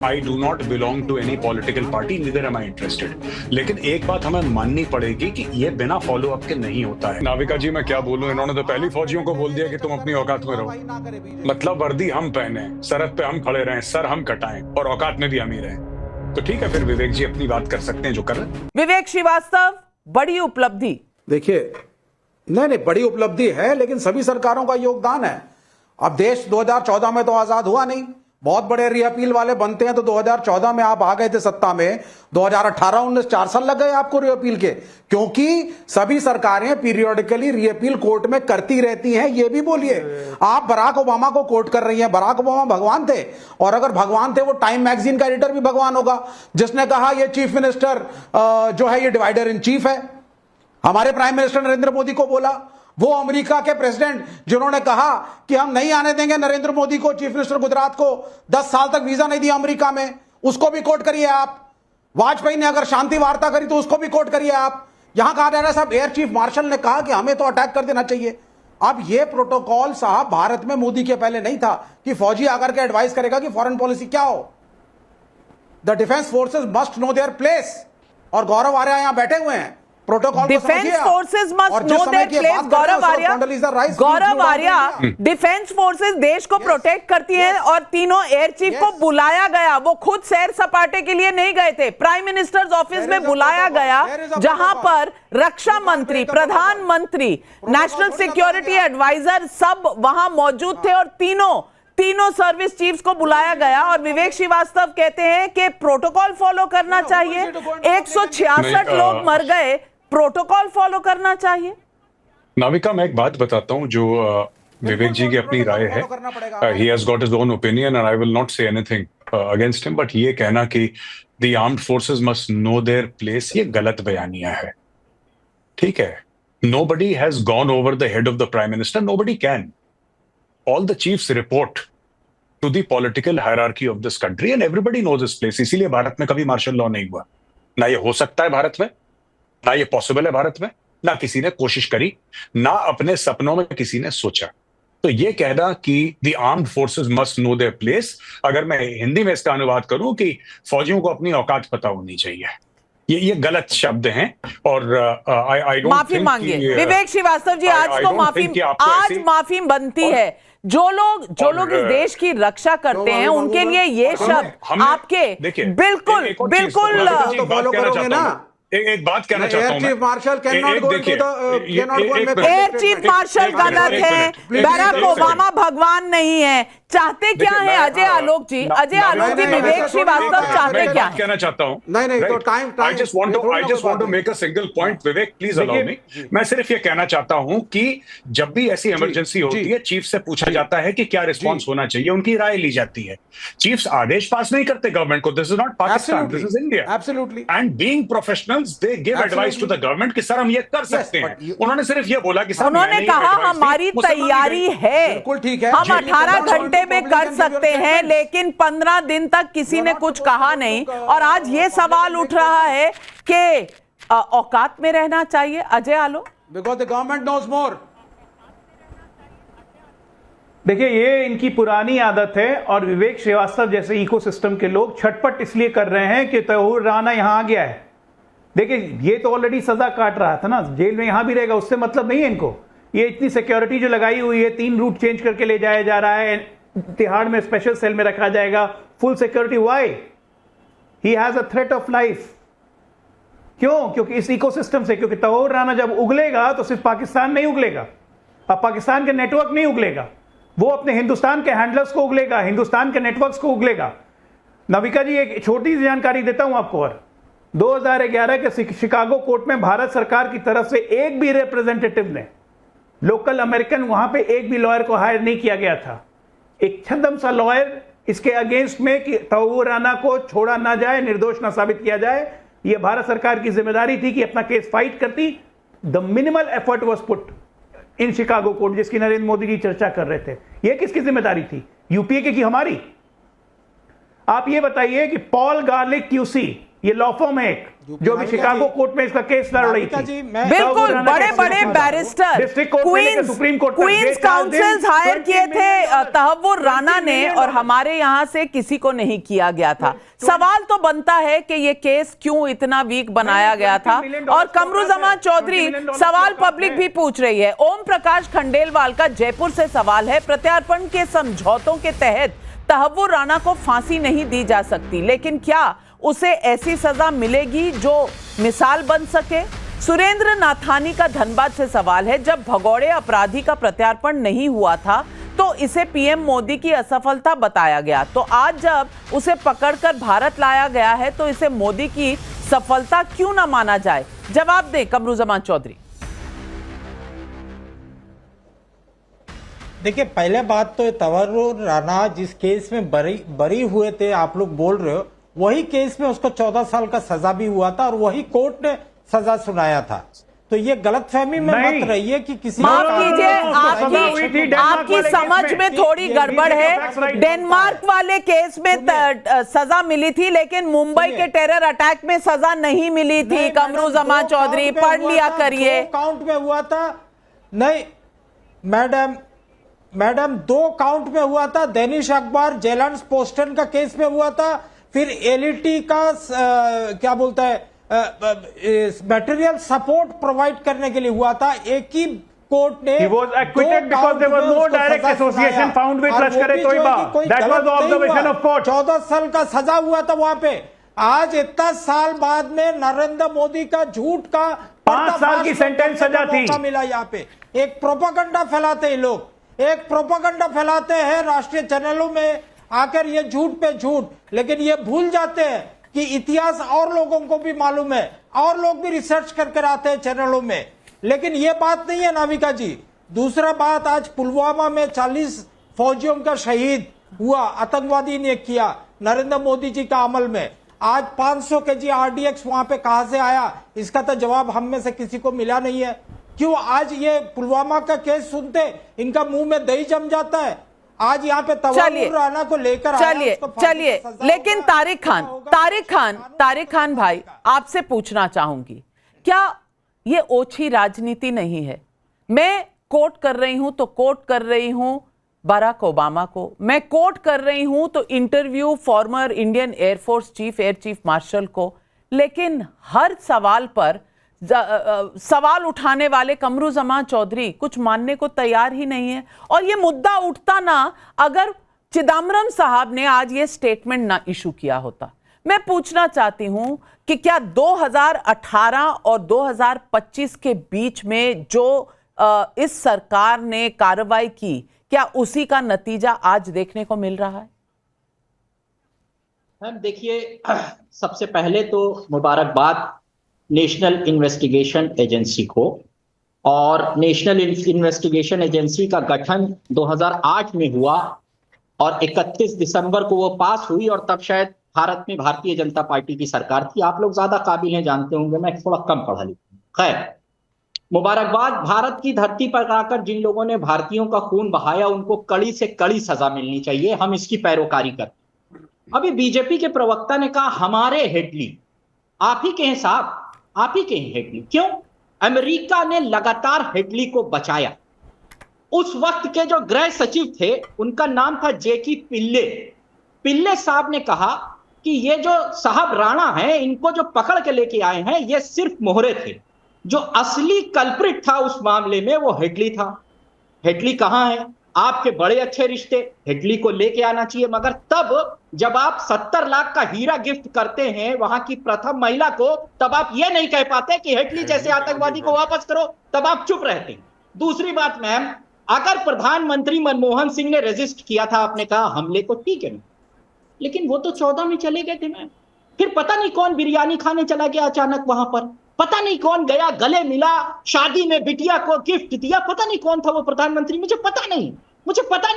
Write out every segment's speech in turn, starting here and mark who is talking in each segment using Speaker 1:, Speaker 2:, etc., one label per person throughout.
Speaker 1: I do not belong to any political party, neither am I interested. लेकिन एक बात हमें माननी पड़ेगी कि ये बिना फॉलो अप के नहीं होता है। नाविका जी मैं क्या बोलूं, इन्होंने तो पहली फौजियों को बोल दिया कि तुम अपनी औकात में रहो। मतलब वर्दी हम पहने, सरहद पे हम खड़े रहें, सर हम कटाएं और औकात में भी हम ही रहें। तो ठीक है, फिर विवेक जी अपनी बात कर सकते हैं जो कर रहे हैं।
Speaker 2: विवेक श्रीवास्तव, बड़ी उपलब्धि।
Speaker 3: देखिए, नहीं बड़ी उपलब्धि है, लेकिन सभी सरकारों का योगदान है। अब देश 2014 में तो आजाद हुआ नहीं, बहुत बड़े रीअपील वाले बनते हैं तो 2014 में आप आ गए थे सत्ता में, 2018-19 4 साल लग गए आपको रीअपील के, क्योंकि सभी सरकारें पीरियोडिकली रीअपील कोर्ट में करती रहती हैं। ये भी बोलिए, आप बराक ओबामा को कोर्ट कर रही हैं। बराक ओबामा भगवान थे, और अगर भगवान थे वो टाइम मैगजीन का एडिटर भी भगवान होगा, जिसने कहा ये चीफ मिनिस्टर जो है ये डिवाइडर इन चीफ है। हमारे प्राइम मिनिस्टर नरेंद्र मोदी को बोला, वो अमेरिका के प्रेसिडेंट जिन्होंने कहा कि हम नहीं आने देंगे नरेंद्र मोदी को, चीफ मिनिस्टर गुजरात को 10 साल तक वीजा नहीं दिया अमेरिका में, उसको भी कोर्ट करिए आप। वाजपेयी ने अगर शांति वार्ता करी तो उसको भी कोर्ट करिए आप। यहां कहा जा रहा है साहब, एयर चीफ मार्शल ने कहा कि हमें तो अटैक कर देना चाहिए। अब ये प्रोटोकॉल साहब भारत में मोदी के पहले नहीं था कि फौजी आकर के एडवाइस करेगा कि फॉरेन पॉलिसी क्या हो। The defence forces must know their place, और गौरव आर्या यहां बैठे हुए हैं। Protocol
Speaker 2: defence forces must know their place. Gaurav Arya, defence forces देश को प्रोटेक्ट करती हैं, और तीनों एयर चीफ को बुलाया गया। वो खुद सैर सपाटे के लिए नहीं गए थे, प्राइम मिनिस्टर्स ऑफिस में बुलाया गया, जहां पर रक्षा मंत्री, प्रधानमंत्री, नेशनल सिक्योरिटी एडवाइजर सब वहां मौजूद थे, और तीनों सर्विस चीफ्स को बुलाया गया। और विवेक श्रीवास्तव कहते हैं कि प्रोटोकॉल फॉलो करना चाहिए। 166 लोग मर गए, प्रोटोकॉल फॉलो करना चाहिए।
Speaker 1: नाविका मैं एक बात बताता हूं जो विवेक जी की अपनी राय है। He has got his own opinion and I will not say anything against him, but ये कहना कि the armed forces must know their place, ये गलत बयानिया है। ठीक है, nobody has gone over the head of the prime minister, nobody can. All the chiefs report to the political hierarchy of this country and everybody knows his place. इसीलिए भारत में कभी martial law नहीं हुआ, ना ये हो सकता है भारत में, ना ये पॉसिबल है भारत में, ना किसी ने कोशिश करी, ना अपने सपनों में किसी ने सोचा। तो ये कहना कि the armed forces must know their place, अगर मैं हिंदी में इसका अनुवाद करूं कि फौजियों को अपनी औकात पता होनी चाहिए, ये गलत शब्द हैं। और आई डोंट
Speaker 2: माफी मांगिए विवेक श्रीवास्तव जी, आज तो माफी बनती है। जो लोग इस देश की रक्षा करते हैं उनके लिए ये शब्द आपके बिल्कुल
Speaker 3: फॉलो करोगे ना।
Speaker 1: एक बात कहना चाहता हूं,
Speaker 3: chief marshal can not go to the
Speaker 2: air chief marshal गलत है, बराक ओबामा भगवान नहीं है। चाहते क्या है अजय आलोक जी? अजय आलोक जी, विवेक श्रीवास्तव चाहते क्या है?
Speaker 1: कहना चाहता हूं,
Speaker 3: नहीं तो time
Speaker 1: I just want to make a single point. Vivek please allow me. मैं सिर्फ ये कहना चाहता हूं कि जब भी ऐसी इमरजेंसी होती है, चीफ से पूछा जाता है कि क्या रिस्पॉन्स होना चाहिए, उनकी राय ली जाती है। चीफ्स आदेश पास नहीं करते गवर्नमेंट को। This is not Pakistan, this is India.
Speaker 3: Absolutely.
Speaker 1: And being professionals they give advice to the government कि सर हम ये कर सकते हैं। उन्होंने सिर्फ ये बोला कि
Speaker 2: उन्होंने कहा हमारी तैयारी है,
Speaker 3: बिल्कुल ठीक है,
Speaker 2: हम 18 घंटे में कर सकते हैं, लेकिन 15 दिन तक किसी ने कुछ कहा नहीं। और आज ये सवाल उठ रहा है कि औकात में रहना चाहिए। Ajay Alok,
Speaker 3: because the government knows more.
Speaker 4: देखिए, ये इनकी पुरानी आदत है, और विवेक श्रीवास्तव जैसे इकोसिस्टम के लोग छटपट इसलिए कर रहे हैं कि तौहीर राना यहां आ गया है। देखिए, ये तो ऑलरेडी सजा काट रहा था ना, जेल में यहां भी रहेगा, उससे मतलब नहीं है इनको। ये इतनी सिक्योरिटी जो लगाई हुई है, 3 रूट चेंज करके ले जाया जा रहा है, तिहाड़ में स्पेशल सेल में रखा जाएगा, full security. Why? He has a threat of life. क्यों? क्योंकि इस इकोसिस्टम से, क्योंकि तौहीर राना जब उगलेगा तो सिर्फ पाकिस्तान नहीं उगलेगा, अब पाकिस्तान के नेटवर्क नहीं उगलेगा, वो अपने हिंदुस्तान के हैंडलर्स को उगलेगा, हिंदुस्तान के नेटवर्क्स को उगलेगा। नविका जी, एक छोटी सी जानकारी देता हूं आपको। और 2011 के शिकागो कोर्ट में भारत सरकार की तरफ से एक भी रिप्रेजेंटेटिव ने, लोकल अमेरिकन, वहां पे एक भी लॉयर को हायर नहीं किया गया था। एक छद्म सा लॉयर इसके अगेंस्ट में कि तौहीर राना को छोड़ा ना जाए, निर्दोष ना साबित किया जाए, यह भारत सरकार की जिम्मेदारी थी कि अपना केस फाइट करती। The minimal effort was put in Chicago court, जिसकी नरेंद्र मोदी जी चर्चा कर रहे थे। यह किसकी जिम्मेदारी थी? यूपीए की हमारी? आप ये बताइए कि पॉल गार्लिक क्यूसी, ये लॉ फॉर्म है एक, जो भी शिकागो कोर्ट में इसका केस लड़ रही थी।
Speaker 2: बिल्कुल, बड़े बड़े बैरिस्टर क्वींस काउंसिल्स हायर किए थे तहव्वुर राणा ने, और हमारे यहां से किसी को नहीं किया गया था। सवाल तो बनता है कि ये केस क्यों इतना वीक बनाया गया था। और कमरुज़्ज़मान चौधरी, सवाल पब्लिक भी पूछ रही है। ओम प्रकाश खंडेलवाल का जयपुर से सवाल है, प्रत्यार्पण के समझौतों के तहत तहव्वुर राणा को फांसी नहीं दी जा सकती, लेकिन क्या उसे ऐसी सजा मिलेगी जो मिसाल बन सके? सुरेंद्र नाथानी का धनबाद से सवाल है, जब भगौड़े अपराधी का प्रत्यार्पण नहीं हुआ था तो इसे पीएम मोदी की असफलता बताया गया, तो आज जब उसे पकड़कर भारत लाया गया है तो इसे मोदी की सफलता क्यों ना माना जाए? जवाब दें कमरुज़्ज़मान चौधरी।
Speaker 5: देखिए, पहले बात तो तहव्वुर राणा जिस केस में बरी हुए थे, आप लोग बोल रहे हो, वही केस में उसको 14 साल का सजा भी हुआ था और वही कोर्ट ने सजा सुनाया था। तो ये गलतफहमी में मत रहिए कि किसी
Speaker 2: माफ कीजिए, आपकी समझ में थोड़ी गड़बड़ है। डेनमार्क वाले केस में सजा मिली थी, लेकिन मुंबई के टेरर अटैक में सजा नहीं मिली थी। कमरुज़्ज़मान चौधरी, पढ़ लिया करिए।
Speaker 5: काउंट में हुआ था, नहीं मैडम 2 काउंट में हुआ था। दैनिश अखबार जेलंस पोस्टन का केस में हुआ था, फिर एलईटी का क्या बोलता है मटेरियल सपोर्ट प्रोवाइड करने के लिए हुआ था। एक ही कोर्ट ने
Speaker 4: He was acquitted because there was no direct association found with लश्कर-ए-तोयबा. That was the observation of court.
Speaker 5: 14 साल का सजा हुआ था वहां पे। आज इतना साल बाद में नरेंद्र मोदी का झूठ का
Speaker 4: 5 साल की सेंटेंस सजा थी।
Speaker 5: मिला यहाँ पे एक प्रोपेगेंडा फैलाते हैं लोग, एक प्रोपेगेंडा फैलाते हैं राष्ट्रीय चैनलों में आकर, ये झूठ पे झूठ, लेकिन ये भूल जाते हैं कि इतिहास और लोगों को भी मालूम है, और लोग भी रिसर्च करके आते हैं चैनलों में। लेकिन ये बात नहीं है नाविका जी। दूसरा बात, आज पुलवामा में 40 फौजियों का शहीद हुआ, आतंकवादी ने किया नरेंद्र मोदी जी का अमल में। आज 500 केजी आरडीएक्स वहां पे कहां से आया, इसका तो जवाब हम में से किसी को मिला नहीं है। क्यों आज ये पुलवामा का केस सुनते इनका मुंह में दही जम जाता है? आज यहाँ पे तहव्वुर राणा को लेकर
Speaker 2: चलिए, लेकिन तारिक खान भाई, आपसे पूछना चाहूंगी, क्या ये ओछी राजनीति नहीं है? मैं कोट कर रही हूं तो कोट कर रही हूं बराक ओबामा को, मैं कोट कर रही हूं तो interview former Indian air force chief air chief martial को, लेकिन हर सवाल पर सवाल उठाने वाले कमरुज़्ज़मान चौधरी कुछ मानने को तैयार ही नहीं है। और ये मुद्दा उठता ना अगर चिदम्बरम साहब ने आज ये स्टेटमेंट ना इशू किया होता। मैं पूछना चाहती हूं कि क्या 2018 और 2025 के बीच में जो इस सरकार ने कार्रवाई की, क्या उसी का नतीजा आज देखने को मिल रहा है?
Speaker 6: मैम देखिए, सबसे पहले तो मुबारकबाद नेशनल इन्वेस्टिगेशन एजेंसी को, और नेशनल इन्वेस्टिगेशन एजेंसी का गठन 2008 में हुआ और 31 दिसंबर को वो पास हुई, और तब शायद भारत में भारतीय जनता पार्टी की सरकार थी। आप लोग ज्यादा काबिल हैं, जानते होंगे, मैं थोड़ा कम पढ़ा लिखा हूं। खैर, मुबारकबाद, भारत की धरती पर आकर जिन लोगों ने भारतीयों का खून बहाया उनको कड़ी से कड़ी सजा मिलनी चाहिए, हम इसकी पैरोकारी करते हैं। अभी बीजेपी के प्रवक्ता ने कहा हमारे हेडली, आप ही के हैं साहब, आप ही के हैं हेडली। क्यों? अमेरिका ने लगातार हेडली को बचाया। उस वक्त के जो गृह सचिव थे उनका नाम था जेकी पिल्ले साहब ने कहा कि ये जो साहब राणा हैं, इनको जो पकड़ के लेके आए हैं ये सिर्फ मोहरे थे, जो असली कल्प्रिट था उस मामले में वो हेडली था। हेडली कहां है? आपके बड़े अच्छे रिश्ते, हेडली को लेके आना चाहिए। मगर तब जब आप 70 लाख का हीरा गिफ्ट करते हैं वहां की प्रथम महिला को, तब आप ये नहीं कह पाते कि हेडली जैसे आतंकवादी को वापस करो, तब आप चुप रहते हैं। दूसरी बात मैम, अगर प्रधानमंत्री मनमोहन सिंह ने रेजिस्ट किया था, आपने कहा हमले को, ठीक है, लेकिन वो तो 14 में चले गए थे मैम। फिर पता नहीं कौन बिरयानी खाने चला गया अचानक वहां पर, पता नहीं कौन गया, गले मिला, शादी में बिटिया को गिफ्ट दिया, पता नहीं कौन था वो प्रधानमंत्री, मुझे पता नहीं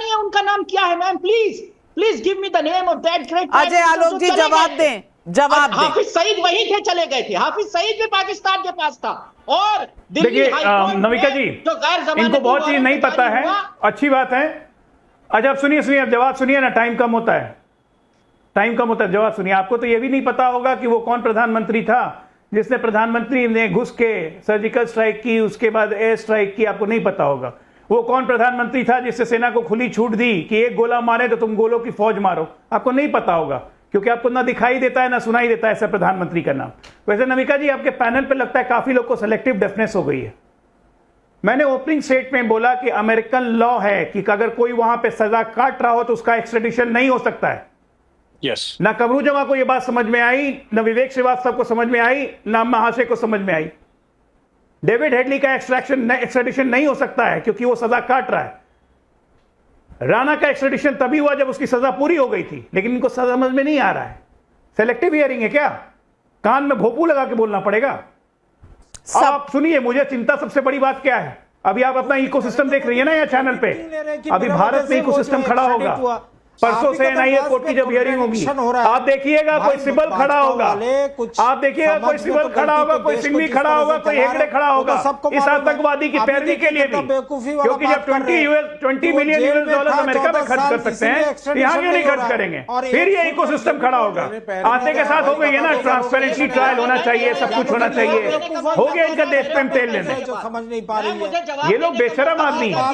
Speaker 6: है उनका नाम क्या है ma'am. Please give me the name of that great.
Speaker 2: Ajay Alok ji जवाब दें।
Speaker 6: हाफिज सईद वहीं थे, चले गए थे। हाफिज सईद भी पाकिस्तान के पास था। और
Speaker 4: देखिए नविका जी, इनको बहुत चीज नहीं पता है, अच्छी बात है। अच्छा अब सुनिए, अब जवाब सुनिए ना, टाइम कम होता है। टाइम कम होता है, जवाब सुनिए। आपको तो यह भी नहीं पता होगा कि वो कौन प्रधानमंत्री था जिसने प्रधानमंत्री ने घुस के सर्जिकल स्ट्राइक की, उसके बाद एयर स्ट्राइक की, आपको नहीं पता होगा। वो कौन प्रधानमंत्री था जिससे सेना को खुली छूट दी कि एक गोला मारे तो तुम गोलों की फौज मारो, आपको नहीं पता होगा, क्योंकि आपको ना दिखाई देता है ना सुनाई देता है ऐसा प्रधानमंत्री का नाम। वैसे नमिका जी, आपके पैनल पे लगता है काफी लोग को सेलेक्टिव डेफनेस हो गई है। मैंने ओपनिंग स्टेट में बोला कि अमेरिकन लॉ है कि अगर कोई वहां पे सजा काट रहा हो तो उसका एक्स्ट्रेडिशन नहीं हो सकता है।
Speaker 1: Yes.
Speaker 4: ना कमरू जमा को यह बात समझ में आई, ना विवेक श्रीवास्तव को समझ में आई, ना महाशय को समझ में आई। डेविड हेडली का एक्स्ट्रेडिशन नहीं हो सकता है क्योंकि वो सजा काट रहा है। राणा का एक्स्ट्रेडिशन तभी हुआ जब उसकी सजा पूरी हो गई थी, लेकिन इनको समझ में नहीं आ रहा है। सेलेक्टिव हियरिंग है क्या? कान में भोपू लगा के बोलना पड़ेगा। आप सुनिए, मुझे चिंता सबसे बड़ी बात क्या है, अभी आप अपना इकोसिस्टम देख रही है ना यहाँ चैनल पे, अभी भारत में इकोसिस्टम खड़ा होगा। परसों से एनआईए कोर्ट की जब हियरिंग होगी, आप देखिएगा कोई सिबल खड़ा होगा, आप देखिएगा कोई सिबल खड़ा होगा, कोई सिंघवी खड़ा होगा, कोई हेगड़े खड़ा होगा, इस आतंकवादी की पैरवी के लिए भी। क्योंकि जब 20 मिलियन यूएस डॉलर अमेरिका में खर्च कर सकते हैं, तो यहाँ क्यों नहीं खर्च करेंगे? फिर ये इकोसिस्टम खड़ा होगा। आते के साथ हो गई है ना, ट्रांसपेरेंसी ट्रायल होना चाहिए, सब कुछ होना चाहिए, हो गया इनका देश प्रेम तेल लेने।
Speaker 5: समझ नहीं पा रही है
Speaker 4: ये लोग बेशरम आदमी है,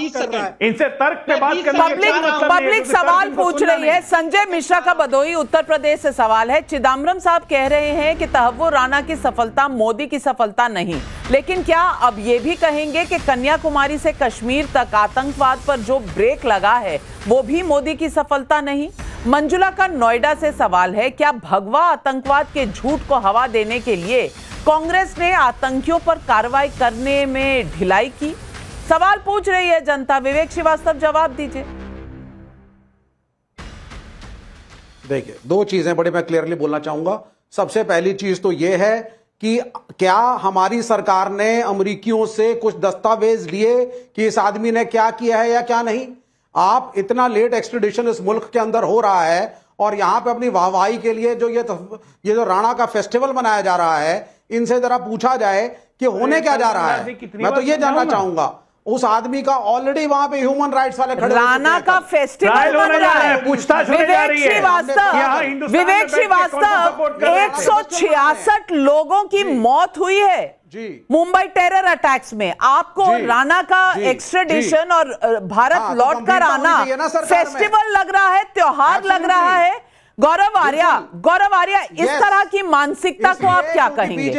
Speaker 4: इनसे तर्क पे बात करने
Speaker 2: पब्लिक सवाल पूछ रही है। संजय मिश्रा का बदोई उत्तर प्रदेश से सवाल है। चिदम्बरम साहब कह रहे हैं कि तहव्वुर राणा की सफलता मोदी की सफलता नहीं, लेकिन क्या अब ये भी कहेंगे कि कन्याकुमारी से कश्मीर तक आतंकवाद पर जो ब्रेक लगा है वो भी मोदी की सफलता नहीं? मंजुला का नोएडा से सवाल है, क्या भगवा आतंकवाद के झूठ को हवा देने के लिए कांग्रेस ने आतंकियों पर कार्रवाई करने में ढिलाई की? सवाल पूछ रही है जनता। विवेक श्रीवास्तव जवाब दीजिए।
Speaker 3: देखिए, दो चीजें बड़े मैं क्लियरली बोलना चाहूंगा। सबसे पहली चीज तो यह है कि क्या हमारी सरकार ने अमरीकियों से कुछ दस्तावेज लिए कि इस आदमी ने क्या किया है या क्या नहीं? आप इतना लेट एक्सट्रेडिशन इस मुल्क के अंदर हो रहा है और यहां पे अपनी वाहवाही के लिए जो ये जो राणा का फेस्टिवल मनाया जा रहा है, इनसे जरा पूछा जाए कि होने क्या जा रहा है। मैं तो ये जानना चाहूंगा, उस आदमी का ऑलरेडी वहां पे ह्यूमन राइट्स वाले खड़े,
Speaker 2: राणा का फेस्टिवल बन रहा है।
Speaker 4: पूछताछ
Speaker 2: विवेक श्रीवास्तव 166 लोगों की मौत हुई है मुंबई टेरर अटैक्स में। आपको राणा का एक्स्ट्रेडिशन और भारत लौट कर आना फेस्टिवल लग रहा है, त्योहार लग रहा है। गौरव आर्या, इस तरह की मानसिकता को आप क्या कहेंगे?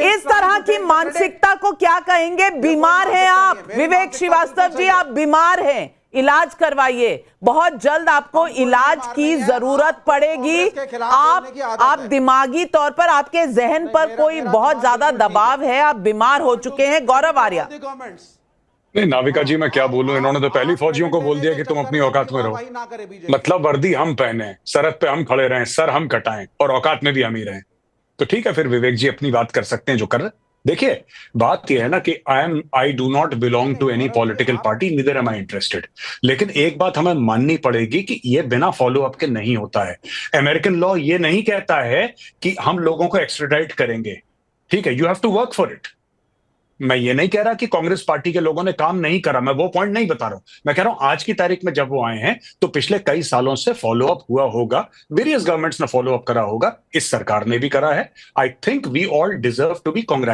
Speaker 2: इस तरह की मानसिकता को क्या कहेंगे? बीमार हैं आप विवेक श्रीवास्तव जी, आप बीमार हैं, इलाज करवाइए, बहुत जल्द आपको इलाज की जरूरत पड़ेगी। आप दिमागी तौर पर, आपके जहन पर कोई बहुत ज्यादा दबाव है, आप बीमार हो चुके हैं। गौरव आर्या।
Speaker 1: नहीं नाविका जी, मैं क्या बोलूं, इन्होंने तो पहली फौजियों को बोल दिया कि तुम अपनी औकात में रहो। मतलब वर्दी हम पहने, सरहद पे हम खड़े रहें, सर हम कटाएं और औकात में भी हम ही रहें। तो ठीक है, फिर विवेक जी अपनी बात कर सकते हैं जो कर रहे। देखिए, बात यह है ना कि I do not belong to any political party, neither am I interested. लेकिन एक बात हमें माननी पड़ेगी कि यह बिना फॉलो अप के नहीं होता है। अमेरिकन लॉ ये नहीं कहता है कि हम लोगों को एक्स्ट्राडाइट करेंगे, ठीक है, you have to work for it. मैं ये नहीं कह रहा कि कांग्रेस पार्टी के लोगों ने काम नहीं करा, मैं वो पॉइंट नहीं बता रहा हूं। मैं कह रहा हूं आज की तारीख में जब वो आए हैं तो पिछले कई सालों से फॉलो अप हुआ होगा, वेरियस गवर्नमेंट्स ने फॉलो अप करा होगा, इस सरकार ने भी करा है। I think we all deserve to be कांग्रेचुलेटेड।